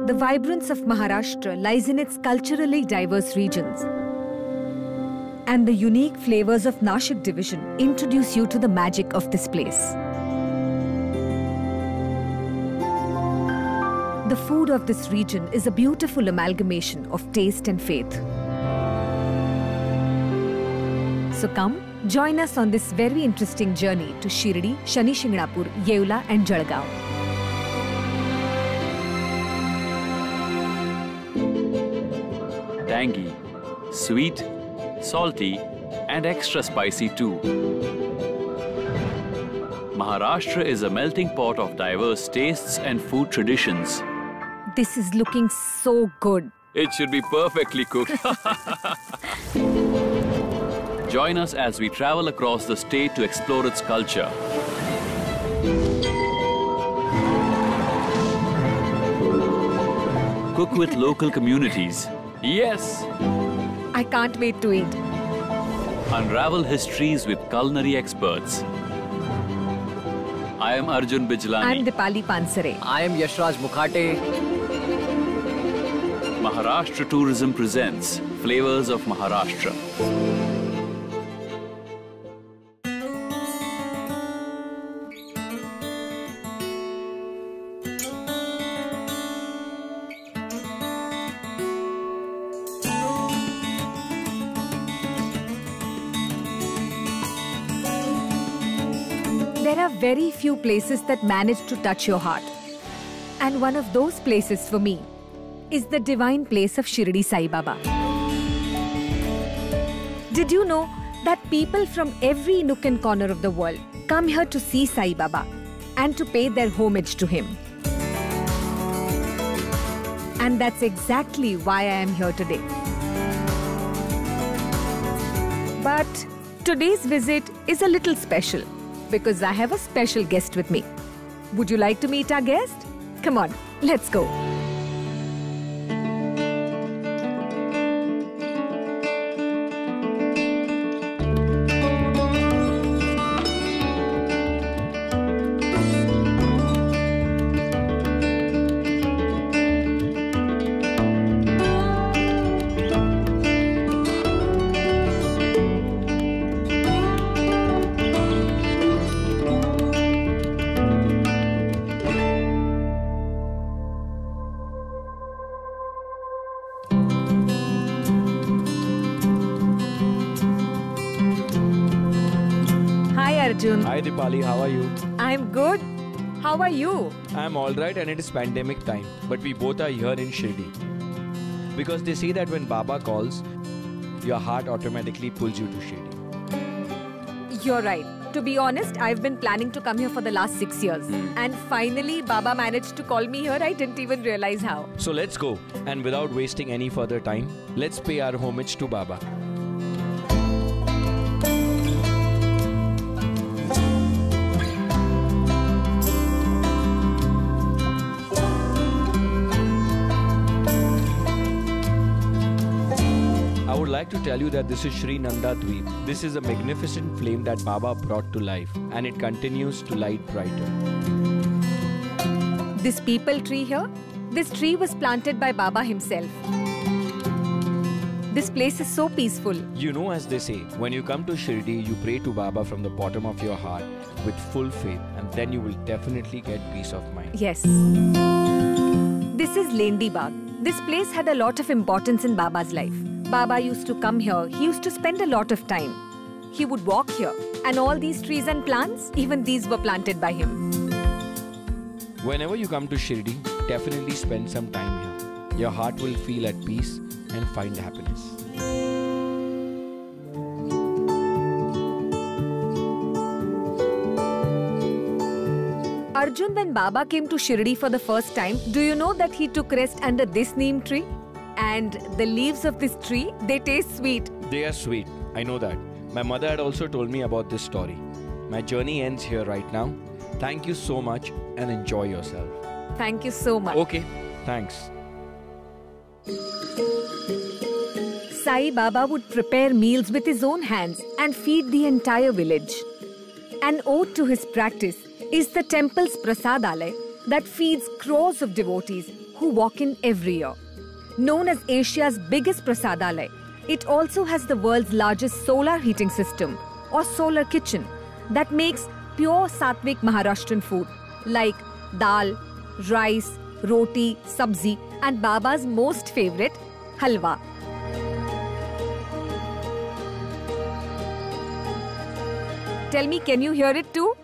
The vibrance of Maharashtra lies in its culturally diverse regions. And the unique flavors of Nashik division introduce you to the magic of this place. The food of this region is a beautiful amalgamation of taste and faith. So come, join us on this very interesting journey to Shirdi, Shani Shingnapur, Yeola and Jalgaon. Tangy, sweet, salty and extra spicy too. Maharashtra is a melting pot of diverse tastes and food traditions. This is looking so good. It should be perfectly cooked. Join us as we travel across the state to explore its culture. Cook with local communities. Yes! I can't wait to eat. Unravel histories with culinary experts. I am Arjun Bijlani. I am Dipali Pansare. I am Yashraj Mukhate. Maharashtra Tourism presents Flavors of Maharashtra. There are very few places that manage to touch your heart. And one of those places for me is the divine place of Shirdi Sai Baba. Did you know that people from every nook and corner of the world come here to see Sai Baba and to pay their homage to him? And that's exactly why I am here today. But today's visit is a little special because I have a special guest with me. Would you like to meet our guest? Come on, let's go. Arjun. Hi Dipali, how are you? I'm good. How are you? I'm alright and it is pandemic time, but we both are here in Shirdi. Because they say that when Baba calls, your heart automatically pulls you to Shirdi. You're right. To be honest, I've been planning to come here for the last 6 years. And finally, Baba managed to call me here. I didn't even realize how. So let's go. And without wasting any further time, let's pay our homage to Baba. I would like to tell you that this is Sri Nanda Dweep. This is a magnificent flame that Baba brought to life, and it continues to light brighter. This peepal tree here, this tree was planted by Baba himself. This place is so peaceful. You know, as they say, when you come to Shirdi, you pray to Baba from the bottom of your heart with full faith, and then you will definitely get peace of mind. Yes. This is Lendi Bagh. This place had a lot of importance in Baba's life. Baba used to come here. He used to spend a lot of time. He would walk here. And all these trees and plants, even these were planted by him. Whenever you come to Shirdi, definitely spend some time here. Your heart will feel at peace and find happiness. Arjun, when Baba came to Shirdi for the first time, do you know that he took rest under this neem tree? And the leaves of this tree, they taste sweet. They are sweet, I know that. My mother had also told me about this story. My journey ends here right now. Thank you so much and enjoy yourself. Thank you so much. Okay, thanks. Sai Baba would prepare meals with his own hands and feed the entire village. An ode to his practice is the temple's Prasadalaya that feeds crores of devotees who walk in every year. Known as Asia's biggest prasadalay, it also has the world's largest solar heating system or solar kitchen that makes pure Sattvic Maharashtrian food like dal, rice, roti, sabzi and Baba's most favorite, halwa. Tell me, can you hear it too?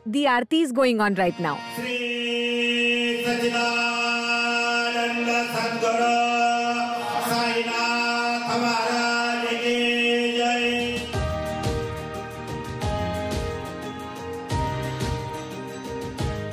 The aarti is going on right now. Sri Satchidananda Sadguru Sainath Maharaj ki jai.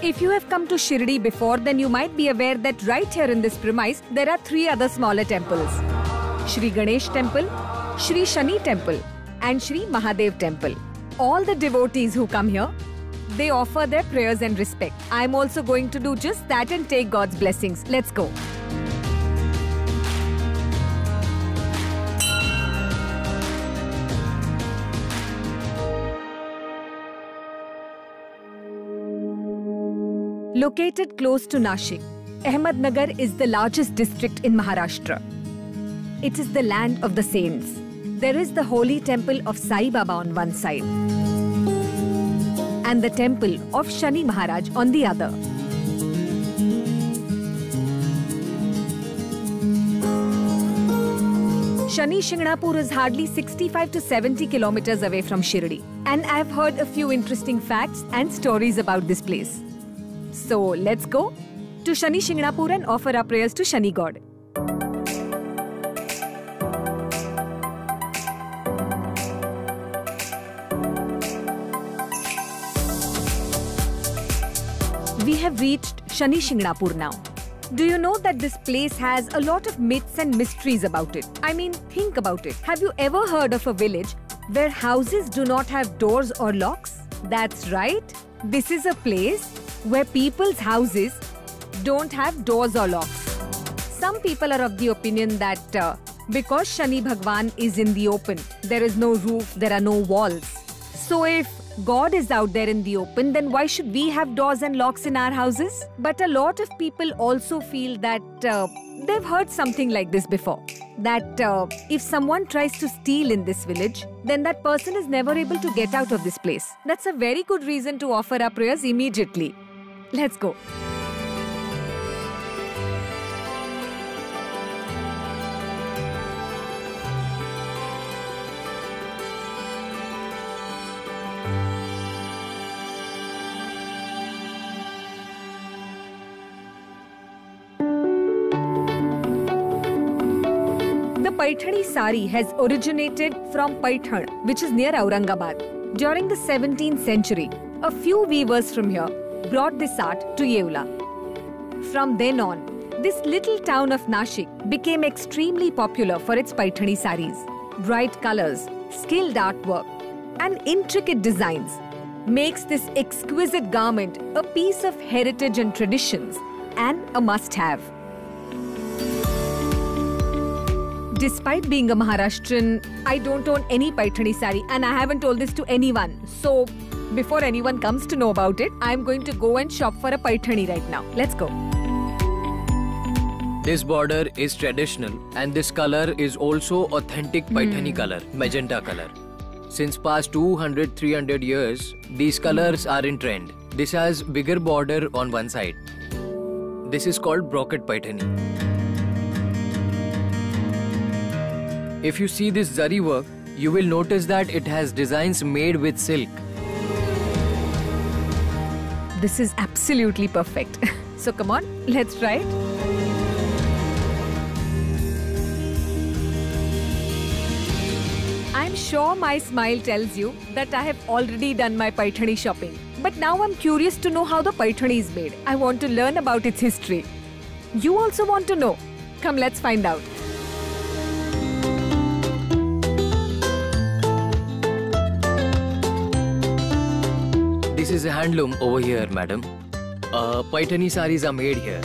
If you have come to Shirdi before, then you might be aware that right here in this premise, there are 3 other smaller temples. Shri Ganesh Temple, Shri Shani Temple and Shri Mahadev Temple. All the devotees who come here, they offer their prayers and respect. I am also going to do just that and take God's blessings. Let's go. Located close to Nashik, Ahmednagar is the largest district in Maharashtra. It is the land of the saints. There is the holy temple of Sai Baba on one side and the temple of Shani Maharaj on the other. Shani Shingnapur is hardly 65 to 70 kilometers away from Shirdi, and I've heard a few interesting facts and stories about this place. So let's go to Shani Shingnapur and offer our prayers to Shani God. We have reached Shani Shingnapur now. Do you know that this place has a lot of myths and mysteries about it? I mean, think about it. Have you ever heard of a village where houses do not have doors or locks? That's right. This is a place where people's houses don't have doors or locks. Some people are of the opinion that because Shani Bhagwan is in the open, there is no roof, there are no walls. So if God is out there in the open, then why should we have doors and locks in our houses? But a lot of people also feel that they've heard something like this before. That if someone tries to steal in this village, then that person is never able to get out of this place. That's a very good reason to offer our prayers immediately. Let's go. The Paithani sari has originated from Paithan, which is near Aurangabad. During the 17th century, a few weavers from here brought this art to Yeola. From then on, this little town of Nashik became extremely popular for its Paithani saris. Bright colors, skilled artwork, and intricate designs makes this exquisite garment a piece of heritage and traditions and a must-have. Despite being a Maharashtrian, I don't own any Paithani sari and I haven't told this to anyone. So, before anyone comes to know about it, I'm going to go and shop for a Paithani right now. Let's go. This border is traditional and this color is also authentic Paithani color, magenta color. Since past 200-300 years, these colors are in trend. This has bigger border on one side. This is called brocade Paithani. If you see this zari work, you will notice that it has designs made with silk. This is absolutely perfect. So come on, let's try it. I'm sure my smile tells you that I have already done my Paithani shopping. But now I'm curious to know how the Paithani is made. I want to learn about its history. You also want to know? Come, let's find out. This is a handloom over here, madam. Paithani saris are made here.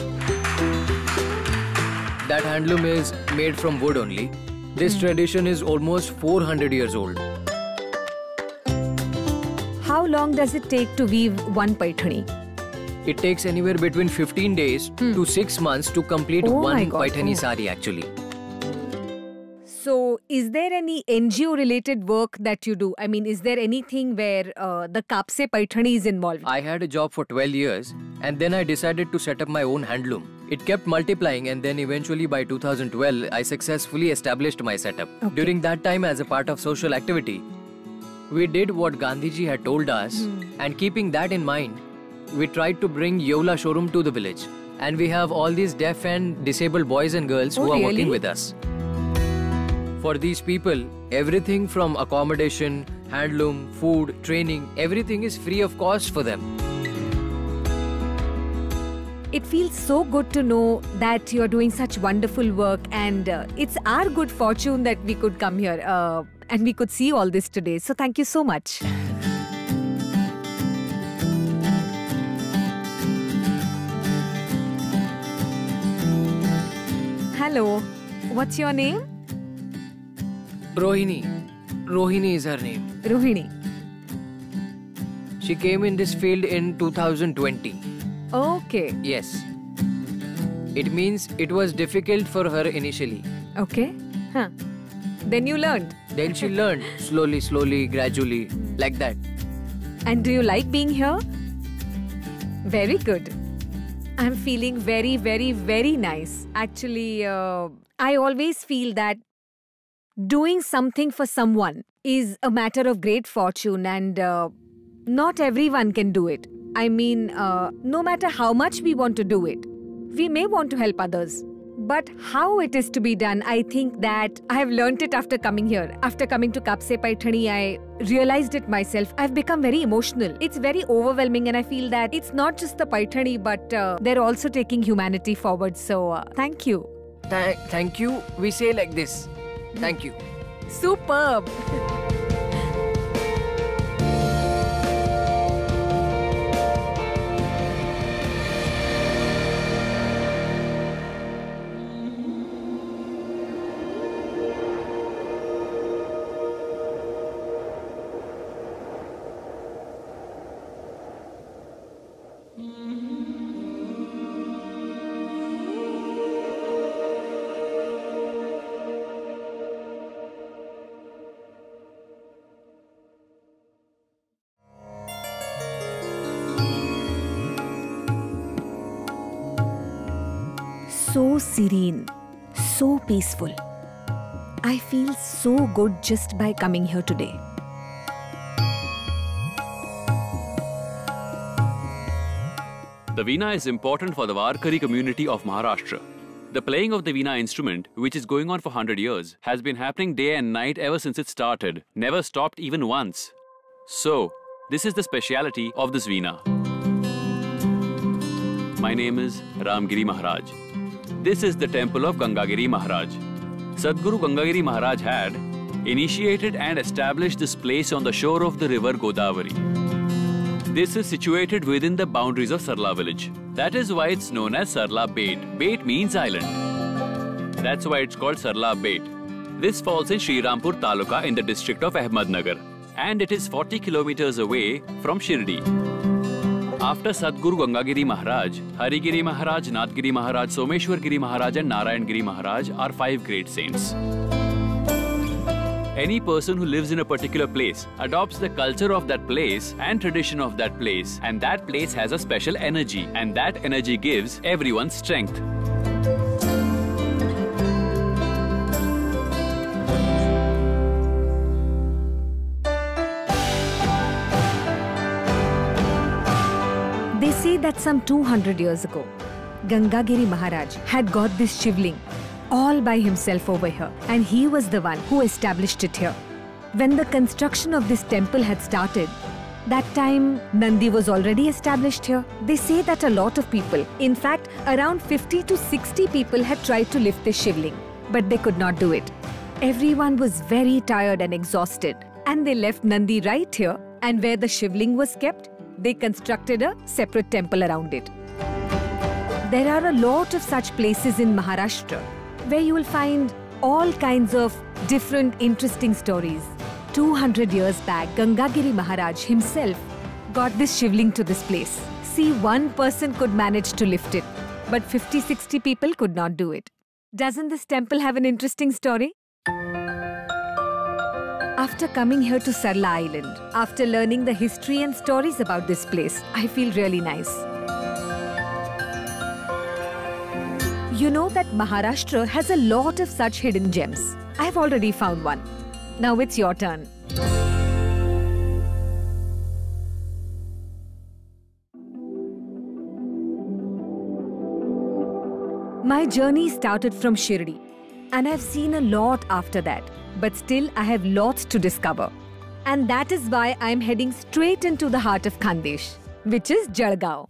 That handloom is made from wood only. This tradition is almost 400 years old. How long does it take to weave one Paithani? It takes anywhere between 15 days to 6 months to complete Oh my one God. Paithani Oh. sari actually. So, is there any NGO related work that you do? I mean, is there anything where the Kapse Paithani is involved? I had a job for 12 years and then I decided to set up my own handloom. It kept multiplying and then eventually by 2012 I successfully established my setup. Okay. During that time, as a part of social activity, we did what Gandhiji had told us, and keeping that in mind, we tried to bring Yeola showroom to the village. And we have all these deaf and disabled boys and girls who are really? working with us. For these people, everything from accommodation, handloom, food, training, everything is free of cost for them. It feels so good to know that you're doing such wonderful work, and it's our good fortune that we could come here and we could see all this today. So, thank you so much. Hello, what's your name? Rohini. Rohini is her name. Rohini. She came in this field in 2020. Okay, Yes. It means it was difficult for her initially. okay. Huh. Then you learned. Then she learned slowly, gradually, like that. And do you like being here? Very good. I'm feeling very, very, very nice. Actually, I always feel that doing something for someone is a matter of great fortune, and not everyone can do it. I mean, no matter how much we want to do it, we may want to help others. But how it is to be done, I think that I have learnt it after coming here. After coming to Kapse Paithani, I realized it myself. I've become very emotional. It's very overwhelming, and I feel that it's not just the Paithani, but they're also taking humanity forward. So, thank you. Thank you. We say like this. Thank you. Superb. So serene, so peaceful. I feel so good just by coming here today. The Veena is important for the Varkari community of Maharashtra. The playing of the Veena instrument, which is going on for 100 years, has been happening day and night ever since it started, never stopped even once. So, this is the speciality of this Veena. My name is Ramgiri Maharaj. This is the temple of Gangagiri Maharaj. Sadguru Gangagiri Maharaj had initiated and established this place on the shore of the river Godavari. This is situated within the boundaries of Sarla village. That is why it's known as Sarla Bait. Bait means island. That's why it's called Sarla Bait. This falls in Srirampur Taluka in the district of Ahmednagar, and it is 40 kilometers away from Shirdi. After Sadguru Gangagiri Maharaj, Harigiri Maharaj, Nathgiri Maharaj, Someshwar Giri Maharaj and Narayan Giri Maharaj are 5 great saints. Any person who lives in a particular place adopts the culture of that place and tradition of that place, and that place has a special energy, and that energy gives everyone strength. They say that some 200 years ago, Gangagiri Maharaj had got this shivling all by himself over here, and he was the one who established it here. When the construction of this temple had started, that time Nandi was already established here. They say that a lot of people, in fact around 50 to 60 people, had tried to lift this shivling, but they could not do it. Everyone was very tired and exhausted, and they left Nandi right here, and where the shivling was kept, they constructed a separate temple around it. There are a lot of such places in Maharashtra where you will find all kinds of different interesting stories. 200 years back, Gangagiri Maharaj himself got this shivling to this place. see one person could manage to lift it, but 50-60 people could not do it. Doesn't this temple have an interesting story? After coming here to Sarla Island, after learning the history and stories about this place, I feel really nice. You know that Maharashtra has a lot of such hidden gems. I've already found one. Now it's your turn. My journey started from Shirdi, and I've seen a lot after that. But still, I have lots to discover. And that is why I'm heading straight into the heart of Khandesh, which is Jalgaon.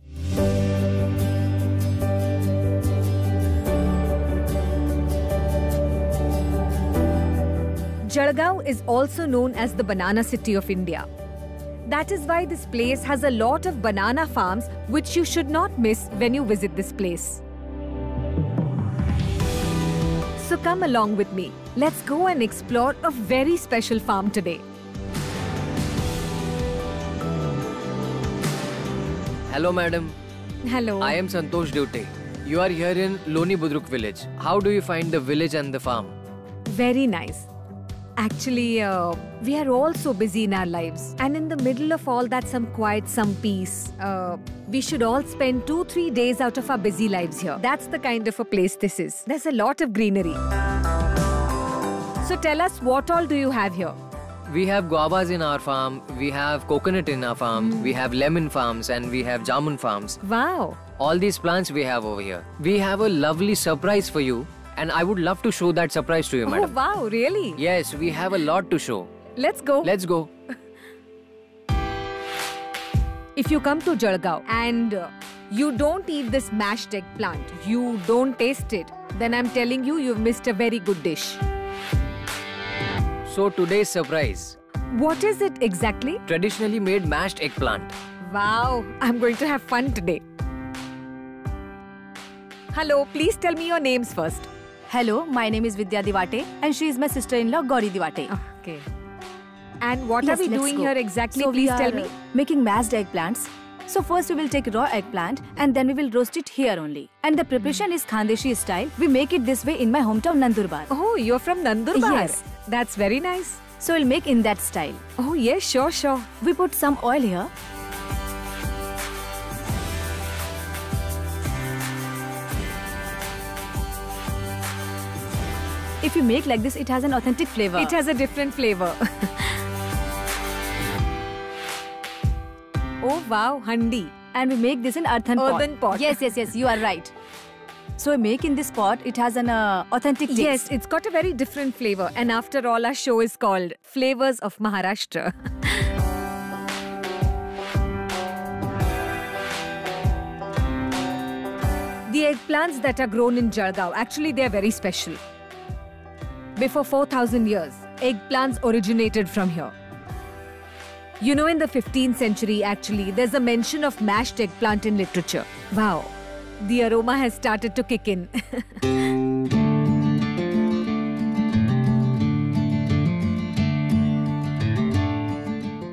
Jalgaon is also known as the banana city of India. That is why this place has a lot of banana farms which you should not miss when you visit this place. So come along with me. Let's go and explore a very special farm today. Hello, madam. Hello. I am Santosh Deote. You are here in Loni Budruk village. How do you find the village and the farm? Very nice. Actually, we are all so busy in our lives. And in the middle of all that, some quiet, some peace. We should all spend 2-3 days out of our busy lives here. That's the kind of a place this is. There's a lot of greenery. So tell us, what all do you have here? We have guavas in our farm, we have coconut in our farm, we have lemon farms and we have jamun farms. Wow. All these plants we have over here. We have a lovely surprise for you and I would love to show that surprise to you, madam. Oh, wow, really? Yes, we have a lot to show. Let's go. Let's go. If you come to Jalgaon and you don't eat this mashed eggplant, you don't taste it, then I'm telling you, you've missed a very good dish. So today's surprise. What is it exactly? Traditionally made mashed eggplant. Wow, I'm going to have fun today. Hello, please tell me your names first. Hello, my name is Vidya Diwate and she is my sister-in-law Gauri Diwate. Okay. And what Yes, are we let's doing go. here exactly? So Please we tell are me. making mashed eggplants. So first we will take raw eggplant and then we will roast it here only. And the preparation is Khandeshi style. We make it this way in my hometown Nandurbar. Oh, you're from Nandurbar. Yes. That's very nice. So we'll make in that style. Oh, yes, sure, sure. We put some oil here. If you make like this, it has an authentic flavor. It has a different flavor. Oh, wow, handi. And we make this in earthen Pot. Yes, you are right. So we make in this pot, it has an authentic taste. Yes, it's got a very different flavor. And after all, our show is called Flavors of Maharashtra. The eggplants that are grown in Jalgaon, actually they are very special. Before 4,000 years, eggplants originated from here. You know, in the 15th century, actually, there's a mention of mashed eggplant in literature. Wow, the aroma has started to kick in.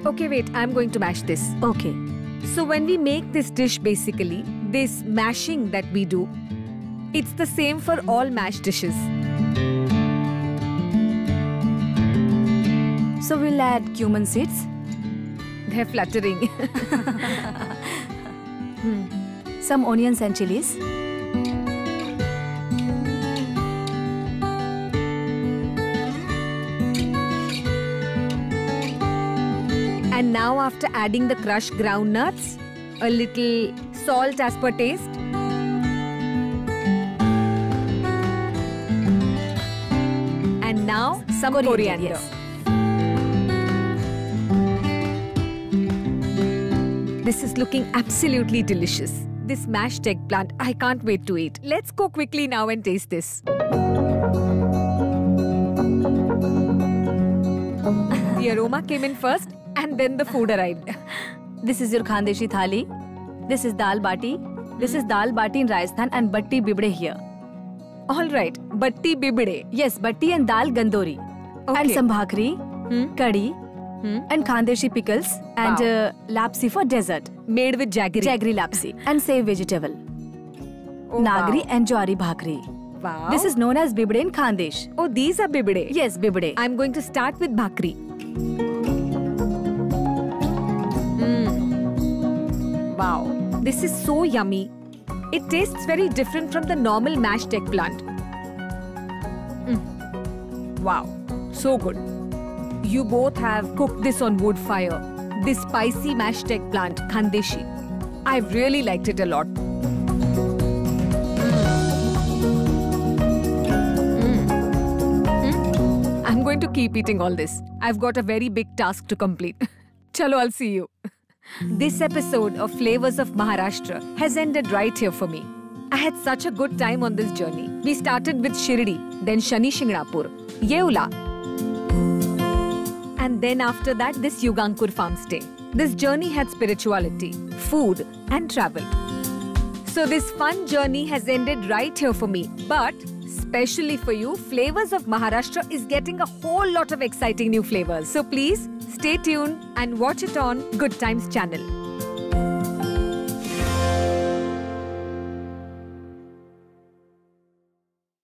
Okay, wait, I'm going to mash this. Okay. So when we make this dish, basically, this mashing that we do, it's the same for all mashed dishes. So we'll add cumin seeds. They're fluttering. Some onions and chilies. And now after adding the crushed ground nuts, a little salt as per taste. And now some coriander. Yes. This is looking absolutely delicious. This mashed eggplant, I can't wait to eat. Let's go quickly now and taste this. The aroma came in first and then the food arrived. This is your Khandeshi thali. This is dal bati. This is dal bati in Rajasthan and batti bibde here. All right, batti bibde. Yes, batti and dal gandori. Okay. And some bhakri, curry, and Khandeshi pickles and Wow. lapsi for dessert. made with jaggery. Jaggery lapsi and save vegetable. Oh, Nagri wow. and Jawari bhakri. Wow. This is known as bibde in Khandesh. Oh, these are bibde. Yes, bibde. I'm going to start with bhakri. Wow, this is so yummy. It tastes very different from the normal mashed eggplant. Wow, so good. You both have cooked this on wood fire. This spicy mashed eggplant, khandeshi. I really liked it a lot. I'm going to keep eating all this. I've got a very big task to complete. Chalo, I'll see you. This episode of Flavors of Maharashtra has ended right here for me. I had such a good time on this journey. We started with Shirdi, then Shani Shingnapur, Yeola, and then after that this Yugankur farm stay. This journey had spirituality, food and travel. So this fun journey has ended right here for me. But especially for you, Flavors of Maharashtra is getting a whole lot of exciting new flavors. So please stay tuned and watch it on Good Times channel.